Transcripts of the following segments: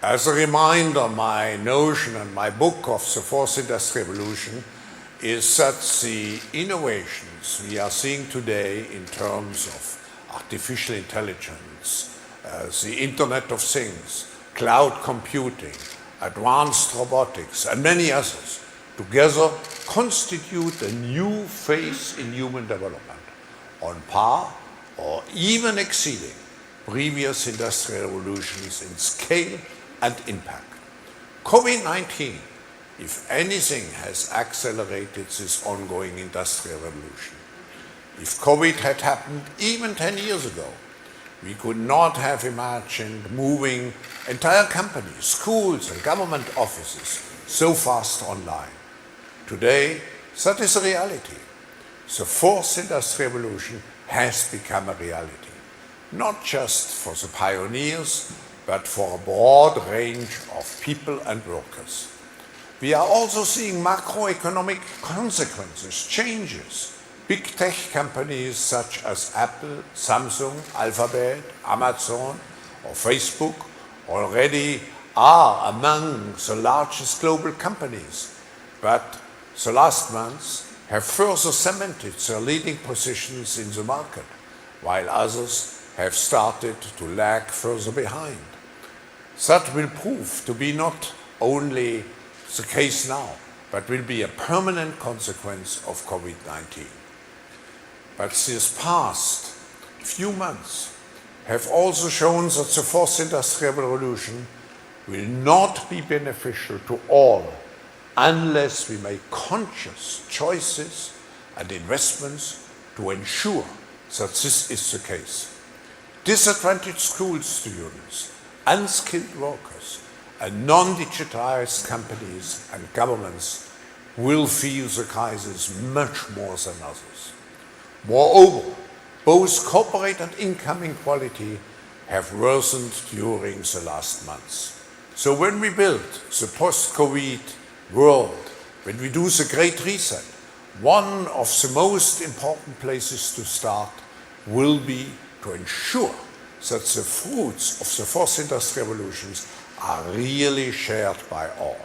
As a reminder, my notion and my book of the fourth industrial revolution is that the innovations we are seeing today in terms of artificial intelligence, the Internet of Things, cloud computing, advanced robotics, and many others, together constitute a new phase in human development, on par or even exceeding previous industrial revolutions in scale and impact. COVID-19, if anything, has accelerated this ongoing industrial revolution. If COVID had happened even 10 years ago, we could not have imagined moving entire companies, schools, and government offices so fast online. Today, that is a reality. The fourth industrial revolution has become a reality, not just for the pioneers, but for a broad range of people and workers. We are also seeing macroeconomic consequences, changes. Big tech companies such as Apple, Samsung, Alphabet, Amazon, or Facebook already are among the largest global companies, but the last months have further cemented their leading positions in the market, while others have started to lag further behind. That will prove to be not only the case now, but will be a permanent consequence of COVID-19. But these past few months have also shown that the fourth industrial revolution will not be beneficial to all unless we make conscious choices and investments to ensure that this is the case. Disadvantaged school students, unskilled workers, and non-digitized companies and governments will feel the crisis much more than others. Moreover, both corporate and income inequality have worsened during the last months. So when we build the post-COVID world, when we do the Great Reset, one of the most important places to start will be to ensure that the fruits of the fourth industrial revolutions are really shared by all.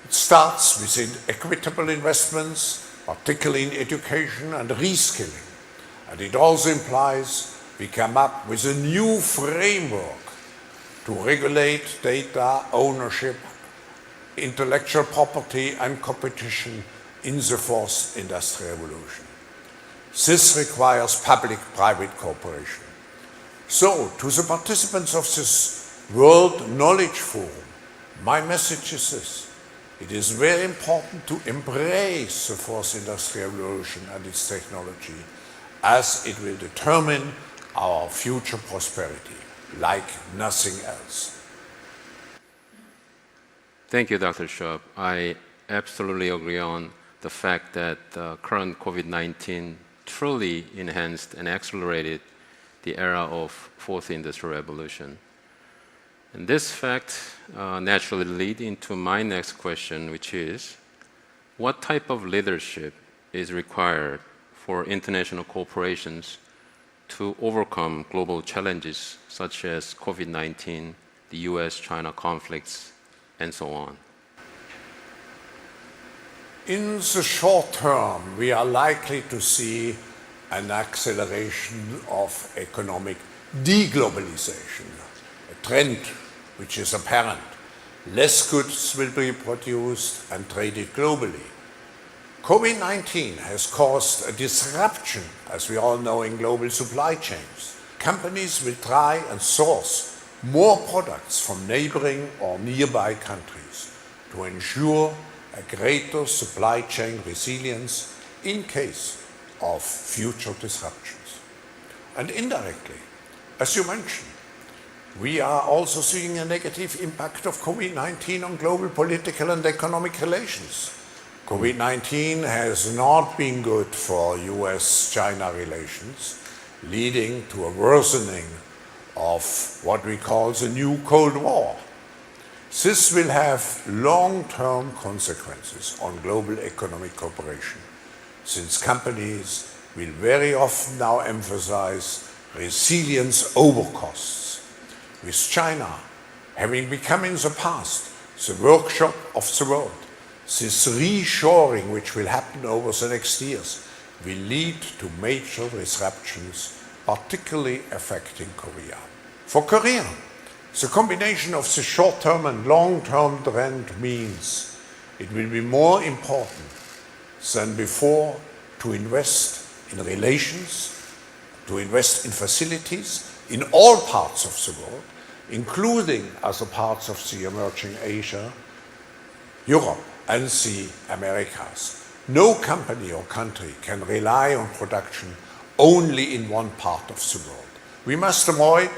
It starts with equitable investments, particularly in education and reskilling, and it also implies we come up with a new framework to regulate data ownership, intellectual property, and competition in the fourth industrial revolution. This requires public-private cooperation. So, to the participants of this World Knowledge Forum, my message is this. It is very important to embrace the fourth industrial revolution and its technology, as it will determine our future prosperity, like nothing else. Thank you, Dr. Schwab. I absolutely agree on the fact that the current COVID-19 truly enhanced and accelerated the era of fourth industrial revolution. And this fact naturally leads into my next question, which is, what type of leadership is required for international corporations to overcome global challenges such as COVID-19, the US-China conflicts, and so on? In the short term, we are likely to see an acceleration of economic deglobalization, a trend which is apparent. Less goods will be produced and traded globally. COVID-19 has caused a disruption, as we all know, in global supply chains. Companies will try and source more products from neighboring or nearby countries to ensure a greater supply chain resilience in case of future disruptions. And indirectly, as you mentioned, we are also seeing a negative impact of COVID-19 on global political and economic relations. COVID-19 has not been good for US-China relations, leading to a worsening of what we call the new Cold War. This will have long-term consequences on global economic cooperation, since companies will very often now emphasize resilience over costs. With China, having become in the past the workshop of the world, this reshoring which will happen over the next years will lead to major disruptions, particularly affecting Korea. For Korea, the combination of the short-term and long-term trend means it will be more important than before to invest in relations, to invest in facilities in all parts of the world, including other parts of the emerging Asia, Europe, and the Americas. No company or country can rely on production only in one part of the world. We must avoid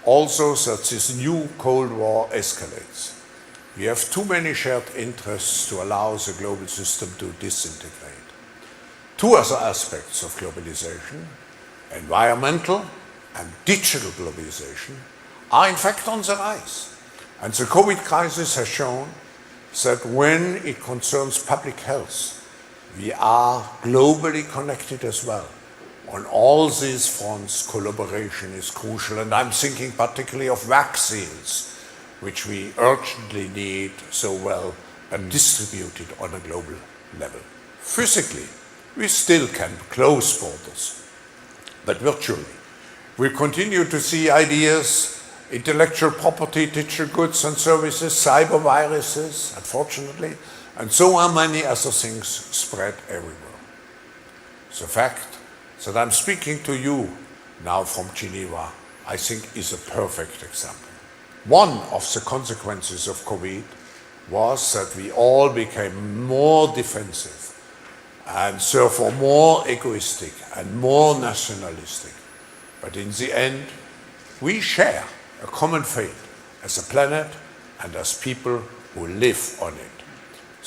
also that this new Cold War escalates. We have too many shared interests to allow the global system to disintegrate. Two other aspects of globalization, environmental and digital globalization, are in fact on the rise. And the COVID crisis has shown that when it concerns public health, we are globally connected as well. On all these fronts, collaboration is crucial, and I'm thinking particularly of vaccines, which we urgently need so well and distributed on a global level. Physically, we still can close borders, but virtually, we continue to see ideas, intellectual property, digital goods and services, cyber viruses, unfortunately, and so are many other things spread everywhere. The fact that I'm speaking to you now from Geneva, I think is a perfect example. One of the consequences of COVID was that we all became more defensive and therefore more egoistic and more nationalistic. But in the end, we share a common fate as a planet and as people who live on it.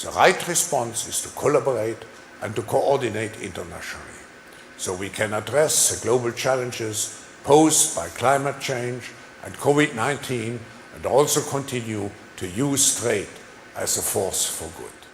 The right response is to collaborate and to coordinate internationally, so we can address the global challenges posed by climate change and COVID-19 and also continue to use trade as a force for good.